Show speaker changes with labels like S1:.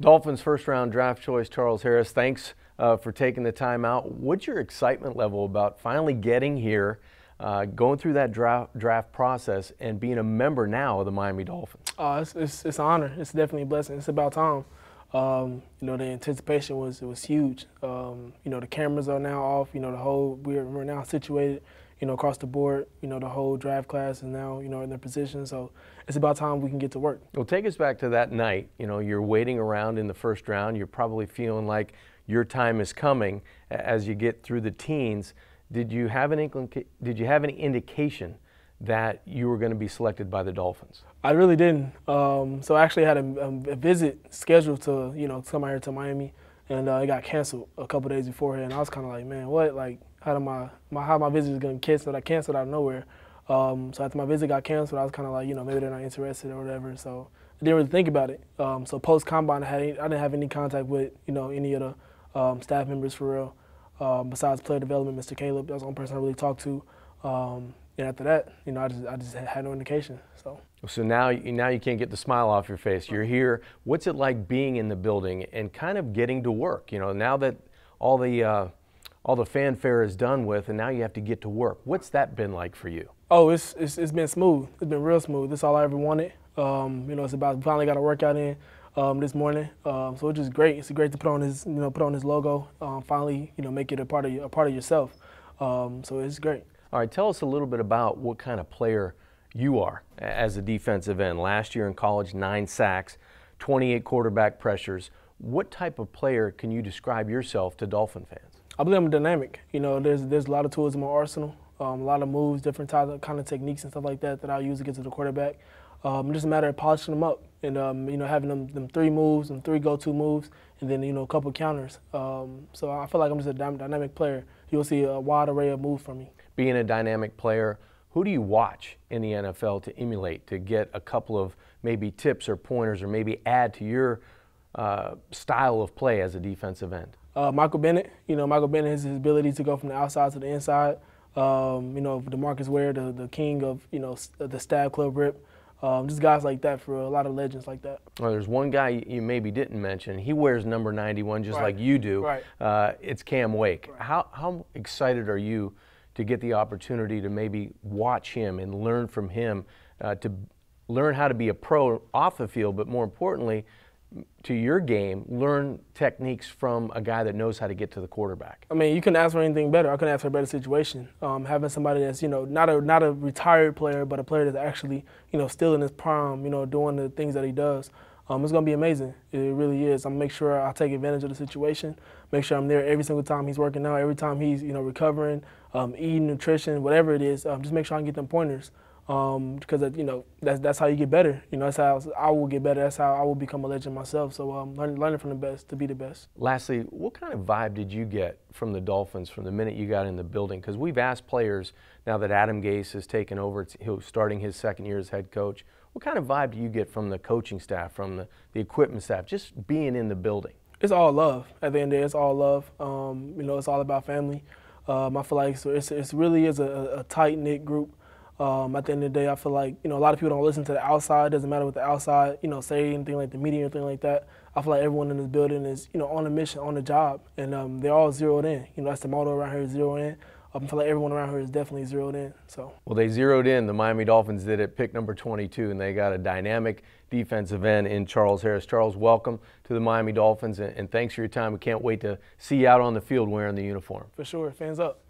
S1: Dolphins first-round draft choice, Charles Harris, thanks for taking the time out. What's your excitement level about finally getting here, going through that draft process, and being a member now of the Miami Dolphins?
S2: It's an honor. It's definitely a blessing. It's about time. The anticipation was huge. The cameras are now off. We're now situated, across the board. The whole draft class is now, in their position. So it's about time we can get to work.
S1: Well, take us back to that night. You're waiting around in the first round. You're probably feeling like your time is coming as you get through the teens. Did you have any indication that you were going to be selected by the Dolphins?
S2: I really didn't. So I actually had a visit scheduled to, come out here to Miami, and it got canceled a couple days beforehand. I was kind of like, man, what? Like, how my visit is going to get canceled? I canceled out of nowhere. So after my visit got canceled, I was kind of like, maybe they're not interested or whatever. So I didn't really think about it. So post combine, I didn't have any contact with, any of the staff members for real. Besides player development, Mr. Caleb, that was the only person I really talked to. And after that, I just had no indication. So
S1: now you can't get the smile off your face. You're here. What's it like being in the building and kind of getting to work? Now that all the fanfare is done with, and now you have to get to work. What's that been like for you?
S2: Oh, it's been smooth. It's been real smooth. That's all I ever wanted. It's about finally got a workout in this morning. So it's just great. It's great to put on his logo. Finally, make it a part of yourself. So it's great.
S1: All right, tell us a little bit about what kind of player you are as a defensive end. Last year in college, 9 sacks, 28 quarterback pressures. What type of player can you describe yourself to Dolphin fans?
S2: I believe I'm dynamic. There's a lot of tools in my arsenal, a lot of moves, different kind of techniques and stuff like that I use to get to the quarterback. Just a matter of polishing them up and having them 3 moves and 3 go-to moves, and then a couple counters. So I feel like I'm just a dynamic player. You'll see a wide array of moves from me.
S1: Being a dynamic player, who do you watch in the NFL to emulate, to get a couple of maybe tips or pointers, or maybe add to your style of play as a defensive end?
S2: Michael Bennett. Michael Bennett has his ability to go from the outside to the inside. DeMarcus Ware, the king of the stab club rip. Just guys like that, for a lot of legends like that.
S1: Well, there's one guy you maybe didn't mention. He wears number 91 just like you do.
S2: Right.
S1: It's Cam Wake.
S2: Right.
S1: How excited are you to get the opportunity to maybe watch him and learn from him, to learn how to be a pro off the field, but more importantly, to your game, learn techniques from a guy that knows how to get to the quarterback?
S2: I mean, you couldn't ask for anything better. I couldn't ask for a better situation. Having somebody that's, not a retired player, but a player that's actually, still in his prime, doing the things that he does. It's going to be amazing. It really is. I'm going to make sure I take advantage of the situation, make sure I'm there every single time he's working out, every time he's, recovering, eating, nutrition, whatever it is. Just make sure I can get them pointers. Because that's how you get better. That's how I will get better. That's how I will become a legend myself. So learning from the best to be the best.
S1: Lastly, what kind of vibe did you get from the Dolphins from the minute you got in the building? Because we've asked players, now that Adam Gase has taken over, he's starting his 2nd year as head coach, what kind of vibe do you get from the coaching staff, from the equipment staff, just being in the building?
S2: It's all love. At the end of the day, it's all love. It's all about family. I feel like it really is a tight-knit group. At the end of the day, I feel like, a lot of people don't listen to the outside. It doesn't matter what the outside, say anything like the media or anything like that. I feel like everyone in this building is, on a mission, on the job, and they're all zeroed in. That's the motto around here, zero in. I feel like everyone around here is definitely zeroed in.
S1: Well, they zeroed in. The Miami Dolphins did at pick number 22, and they got a dynamic defensive end in Charles Harris. Charles, welcome to the Miami Dolphins, and thanks for your time. We can't wait to see you out on the field wearing the uniform.
S2: For sure. Fans up.